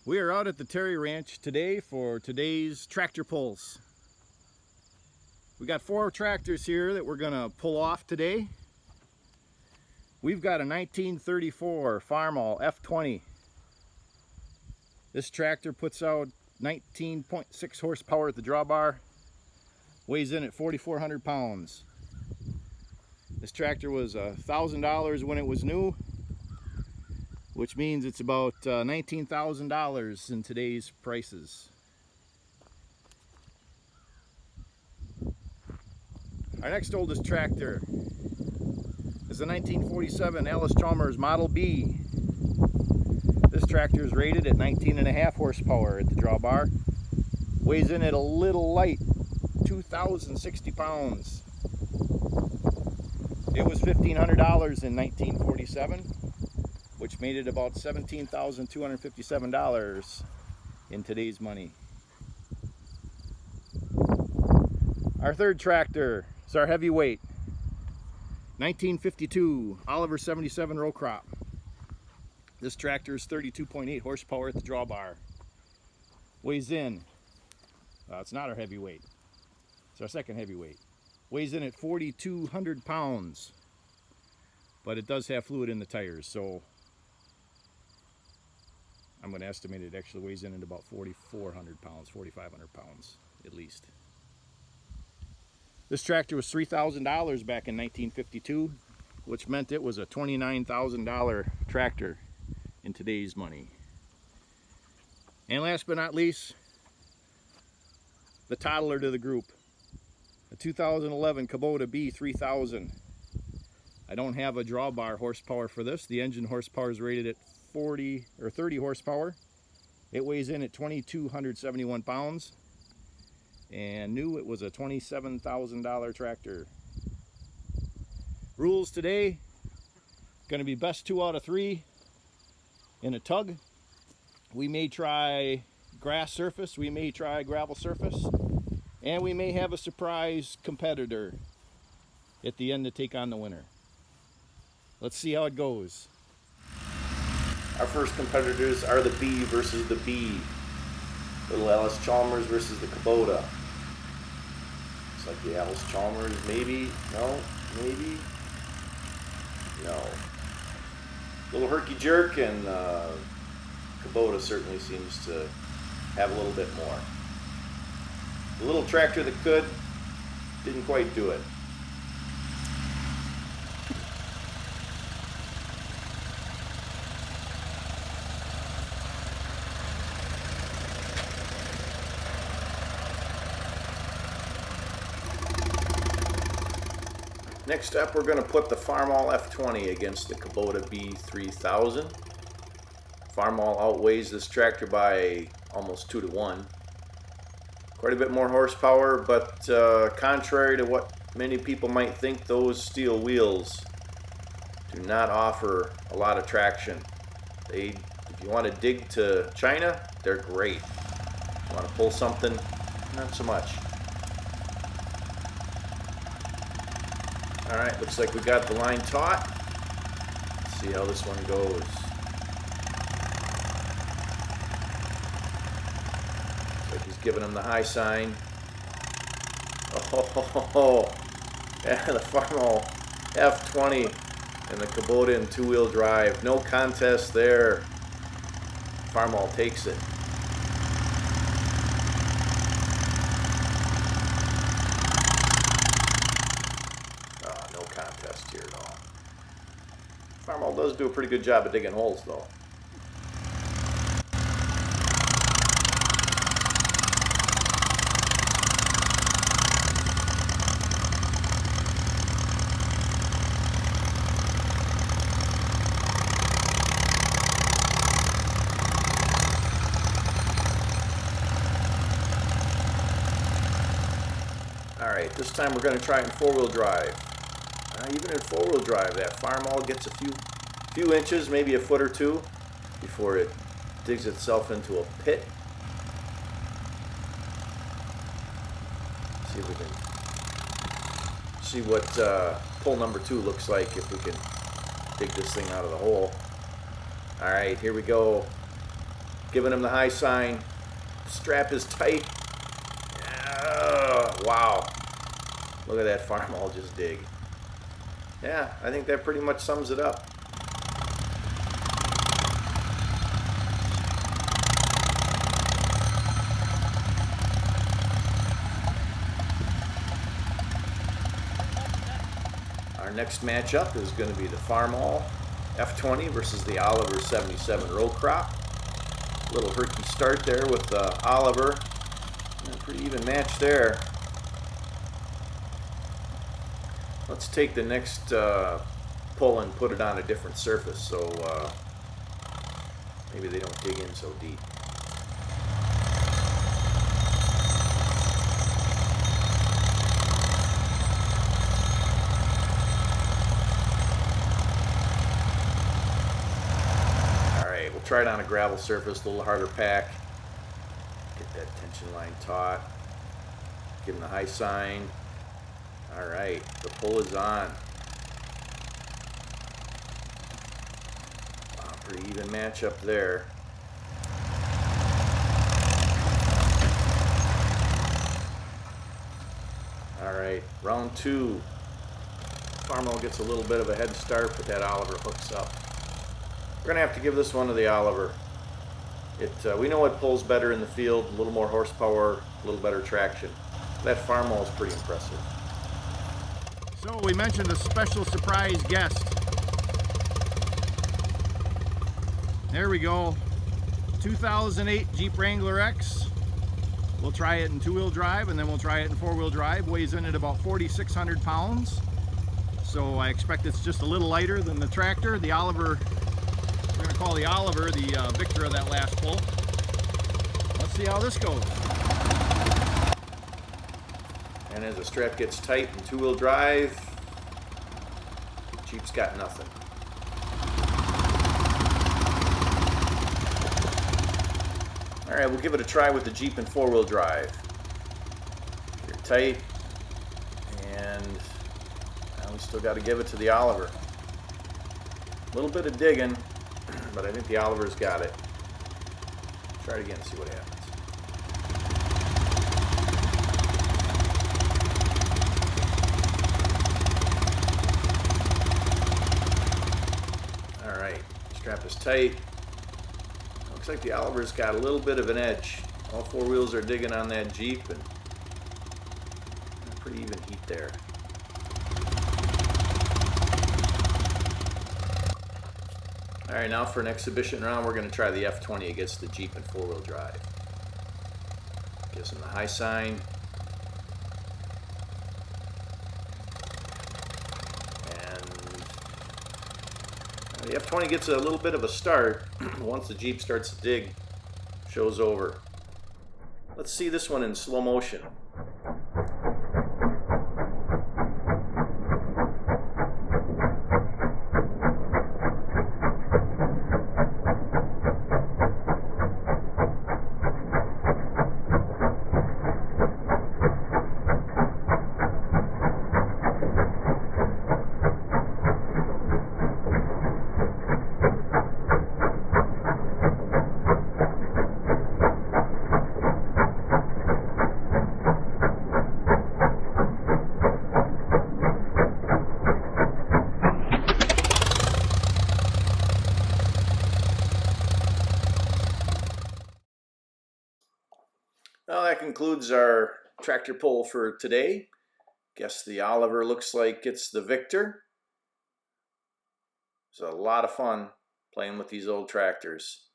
We are out at the Terry Ranch today for today's tractor pulls. We got 4 tractors here that we're gonna pull off today. We've got a 1934 Farmall F-20. This tractor puts out 19.6 horsepower at the drawbar, weighs in at 4,400 pounds. This tractor was $1,000 when it was new, which means it's about $19,000 in today's prices. Our next oldest tractor is the 1947 Allis Chalmers Model B. This tractor is rated at 19.5 horsepower at the drawbar, weighs in at a little light 2,060 pounds. It was $1,500 in 1947, which made it about $17,257 in today's money. Our third tractor is our heavyweight 1952 Oliver 77 row crop. This tractor is 32.8 horsepower at the drawbar. Weighs in, it's not our heavyweight, it's our second heavyweight. Weighs in at 4,200 pounds, but it does have fluid in the tires, so I'm going to estimate it actually weighs in at about 4,400 pounds, 4,500 pounds at least. This tractor was $3,000 back in 1952, which meant it was a $29,000 tractor in today's money. And last but not least, the toddler to the group, the 2011 Kubota B3000. I don't have a drawbar horsepower for this. The engine horsepower is rated at 30 horsepower. It weighs in at 2,271 pounds. And new, it was a $27,000 tractor. Rules today, going to be best 2 out of 3 in a tug. We may try grass surface, we may try gravel surface, and we may have a surprise competitor at the end to take on the winner. Let's see how it goes. Our first competitors are the B versus the B. Little Allis Chalmers versus the Kubota. Looks like the Allis Chalmers, maybe, no, maybe, no. Little herky jerk, and Kubota certainly seems to have a little bit more. The little tractor that could, didn't quite do it. Next up, we're going to put the Farmall F-20 against the Kubota B3000. Farmall outweighs this tractor by almost 2 to 1. Quite a bit more horsepower, but contrary to what many people might think, those steel wheels do not offer a lot of traction. If you want to dig to China, they're great. If you want to pull something, not so much. Alright, looks like we got the line taut. Let's see how this one goes. Looks like he's giving him the high sign. Oh, yeah, the Farmall F-20 and the Kubota in 2-wheel drive. No contest there. Farmall takes it. Contest here at all. Farmall does do a pretty good job of digging holes, though. Alright, this time we're going to try it in 4-wheel drive. Even in 4-wheel drive, that Farmall gets a few inches, maybe a foot or two, before it digs itself into a pit. See if we can see what pull number 2 looks like if we can dig this thing out of the hole. Alright, here we go. Giving him the high sign. Strap is tight. Wow. Look at that Farmall just dig. Yeah, I think that pretty much sums it up. Our next matchup is going to be the Farmall F-20 versus the Oliver 77 row crop. Little herky start there with the Oliver. A pretty even match there. Let's take the next pull and put it on a different surface so maybe they don't dig in so deep. Alright, we'll try it on a gravel surface, a little harder pack. Get that tension line taut. Give them the high sign. Alright, the pull is on. Wow, pretty even match up there. Alright, round 2. Farmall gets a little bit of a head start, but that Oliver hooks up. We're going to have to give this one to the Oliver. We know it pulls better in the field, a little more horsepower, a little better traction. That Farmall is pretty impressive. So we mentioned a special surprise guest. There we go. 2008 Jeep Wrangler X. We'll try it in two-wheel drive and then we'll try it in four-wheel drive. Weighs in at about 4,600 pounds. So I expect it's just a little lighter than the tractor. The Oliver, we're going to call the Oliver the victor of that last pull. Let's see how this goes. And as the strap gets tight in two-wheel drive, Jeep's got nothing. All right, we'll give it a try with the Jeep in four-wheel drive. You're tight, and we still got to give it to the Oliver. A little bit of digging, but I think the Oliver's got it. Try it again and see what happens. Strap is tight. Looks like the Oliver's got a little bit of an edge. All four wheels are digging on that Jeep and pretty even heat there. Alright, now for an exhibition round, we're going to try the F-20 against the Jeep in four-wheel drive. Gives them the high sign. The F-20 gets a little bit of a start. Once the Jeep starts to dig, show's over. Let's see this one in slow motion. Well, that concludes our tractor pull for today. Guess the Oliver looks like it's the victor. It's a lot of fun playing with these old tractors.